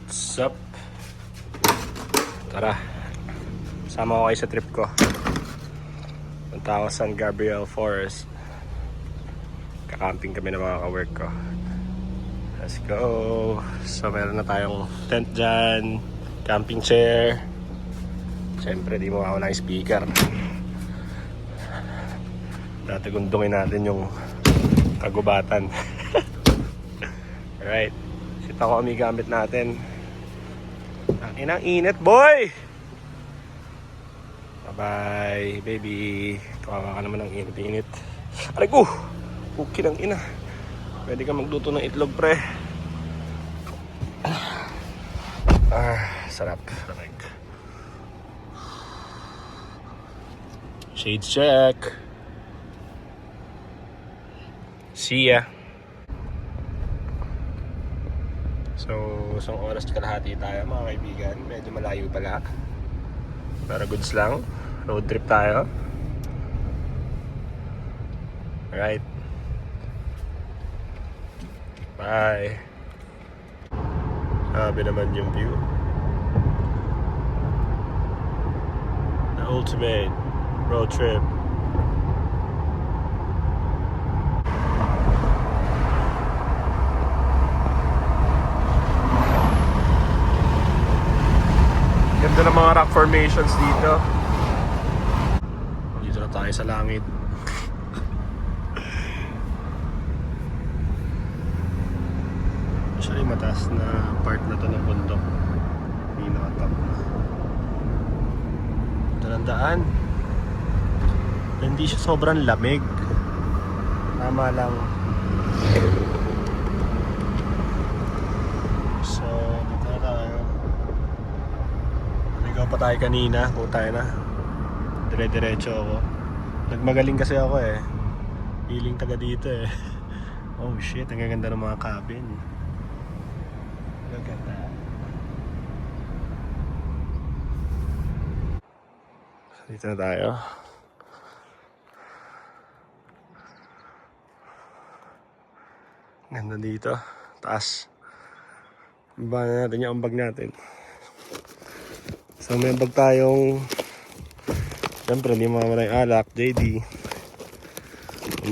What's up? Tara, sama ko kayo sa trip ko. Punta ako San Gabriel Forest. Kakamping kami ng mga ka-work ko. Let's go. So meron na tayong tent dyan, camping chair. Siyempre di mawawala yung speaker. Tatagundungin natin yung kagubatan. Alright, sita ko kami gamit natin. Ang inang init, boy! Bye-bye, baby. Kawawa ka naman ng init-init. Aray ko! Cookie ng ina. Pwede ka magluto ng itlog, pre. Sarap. Shades check. See ya. So, isang oras kalahati tayo mga kaibigan. Medyo malayo pala. Pero goods lang. Road trip tayo. Alright. Bye. Sabi naman yung view. The ultimate road trip. Ganda ng mga rock formations dito. Dito na tayo sa langit. Actually, mataas na part na to ng bundok. Pinaka-top na. Ito ng daan. Hindi siya sobrang lamig. Tama lang. So, dito na tayo. Naligaw pa tayo kanina. Kung tayo na. Dire-diretso ako. Nagmagaling kasi ako eh. Feeling taga dito eh. Oh shit, ang gaganda ng mga cabin. Look at that. Dito na tayo. Ganda dito. Taas. Baba na natin yung ambag natin. So may ambag tayong, siyempre hindi mawala yung alak, JD,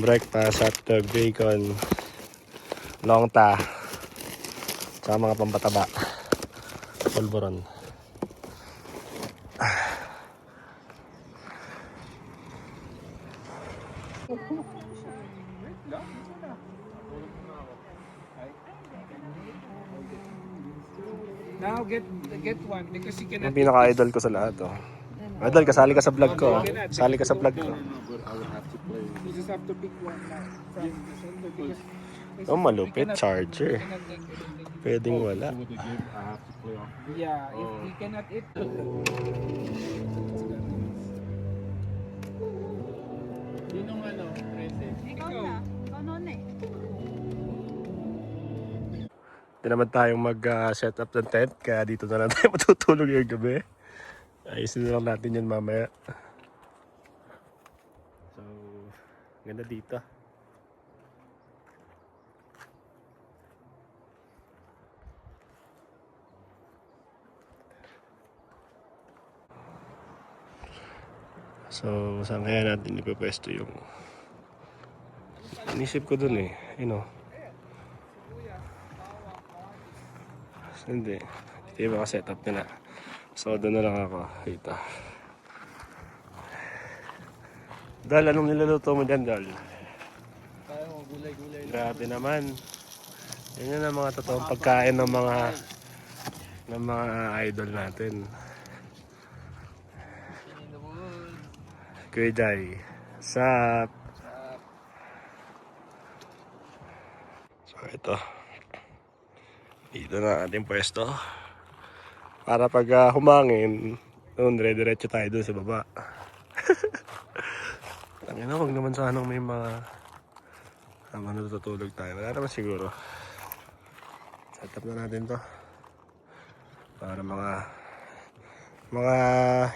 breakfast, hotdog, bacon, longta, tsaka mga pampataba, pulburon. Now get one because you cannot. Yung pinaka-idol ko sa lahat, oh. Idol, kasali ka sa vlog ko, oh. Kasali ka sa vlog ko. You just have to pick one now from the center because Oh, malupit, charger. Pwedeng wala. yeah, if we cannot eat. Sinong ano, present? Ikaw na. Ikaw na eh. Hindi naman tayong mag-set up ng tent, kaya dito na lang tayo matutulog yung gabi. Ayusin na lang natin yan mamaya. So, ganda dito. So, saan kaya natin ipapwesto yung inisip ko dun eh, you know. So, hindi yung mga setup nila. So, doon na lang ako dito. Dal, anong niluluto mo dyan, Dal? Tayo gulay-gulay. Grabe naman. Yan yun ang mga totoong pagkain ng mga idol natin. Kuya Jai, sup? So ito, dito na ating pwesto. Para pag humangin, doon dire-diretso tayo doon sa baba. Tangina, huwag naman sanang may mga natutulog tayo. Wala naman siguro. Set up na natin to. Para mga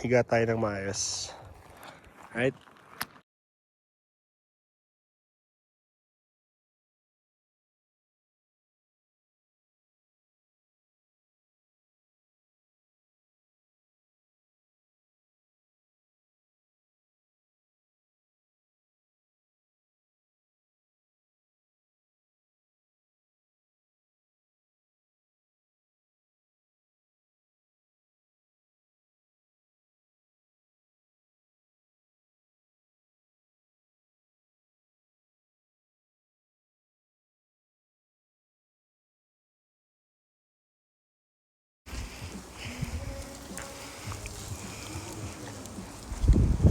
higa tayo ng maayos. Right?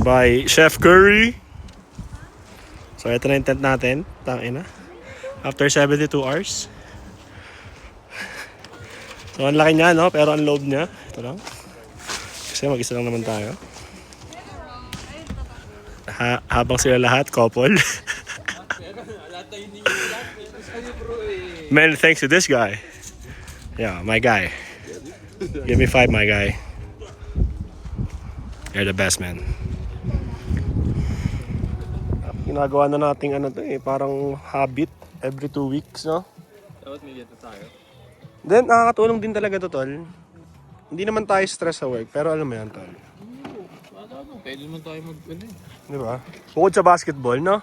by Chef Curry. So ito na yung tent natin. Tangina. After 72 hours. So ang laki niya, no? Pero ang loob niya. Ito lang. Kasi mag-isa lang naman tayo. Habang sila lahat, couple. Man, thanks to this guy. Yeah, my guy. Give me 5, my guy. You're the best, man. Ginagawa na nating ano to eh, parang habit every 2 weeks, no? Dapat may ganito tayo. Then, nakakatulong din talaga to, tol. Hindi naman tayo stress sa work, pero alam mo yan, tol. Pwede naman tayo mag-ano eh. Di ba? Bukod sa basketball, no?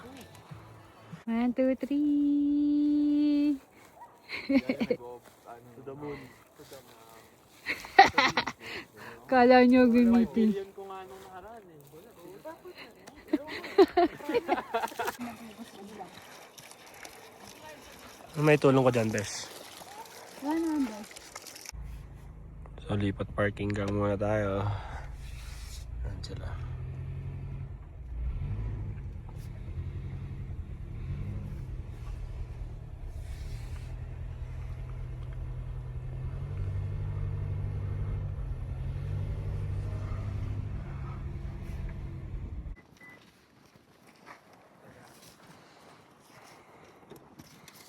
1, 2, 3. To the moon. Kala nyo gumiti. Ko nga nung nakaraan eh. May tulong ko dyan, Bes. 100. So, lipat parking gang muna tayo. Yan sila.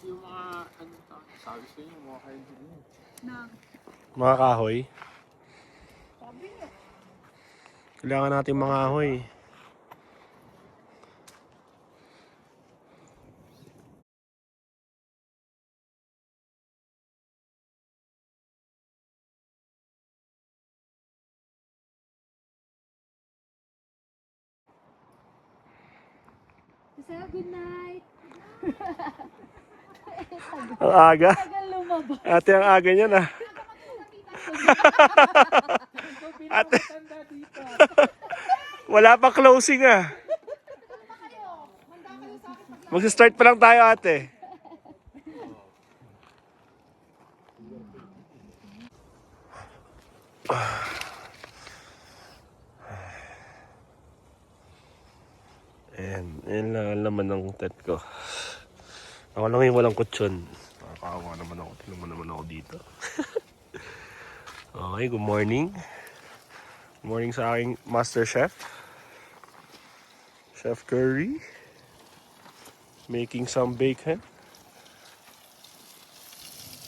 Yung mga, ano ta, sabi ko yung mga kayo din. Mga kahoy. Kailangan natin mga kahoy. Sir, good night. Ang aga. Tagal lumabas. Ate, ang aga niyan ah. Ate, wala pa closing ah. Mag-start pa lang tayo, ate. Ayan lang ang laman ng tent ko. Ako lang yung walang kutsyon. Nakakawa naman ako. Tingnan mo naman ako dito. Okay, good morning. Good morning sa aking master chef. Chef Curry. Making some bacon.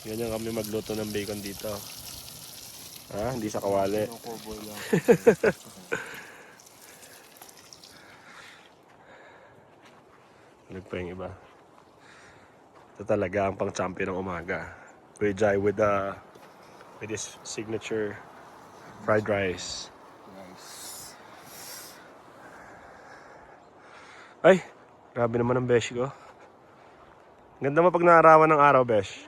Ganyan kami magluto ng bacon dito. Ah, hindi sa kawali. Ano pa yung iba? Ito talaga ang pang champion ng umaga. Kuya Jai with his signature fried rice. Ay, grabe naman ang beshi ko. Ganda mo pag naarawan ng araw, besh.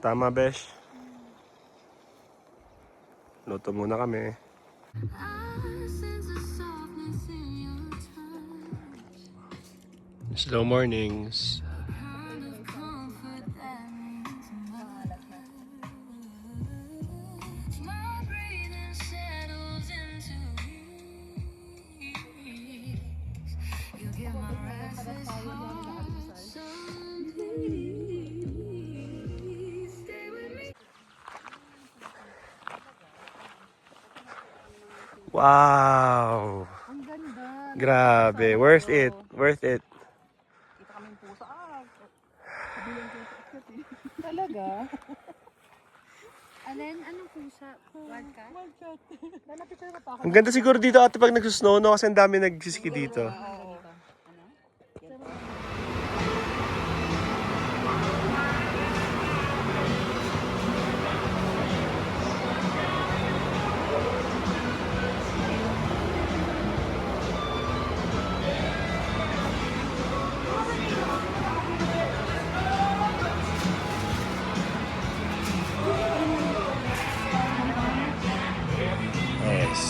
Tama, besh. Luto muna kami. Slow mornings. Wow! Ang ganda. Grabe, worth it. Worth it. Kita kami pusa. Kabilang ko sa akyat eh. Talaga? Alin, anong pusa? Wildcat? Wildcat. Lalapit tayo na pa ako. Ang ganda siguro dito ate pag nagsusnow, no? Kasi ang dami nagsiski dito. Nice.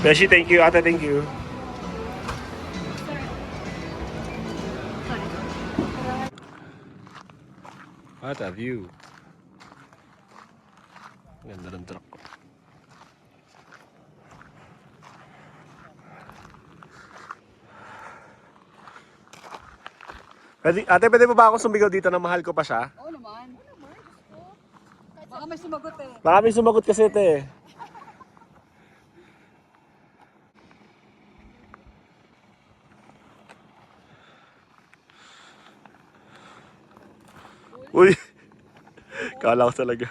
Beshi, thank you. Ate, thank you. What a view. Ganda ng truck ko. Pwede pa ba ako sumigaw dito na mahal ko pa siya? Oo naman. Baka may sumagot eh. Baka may sumagot kasi ito eh. Uy! Kala ko talaga.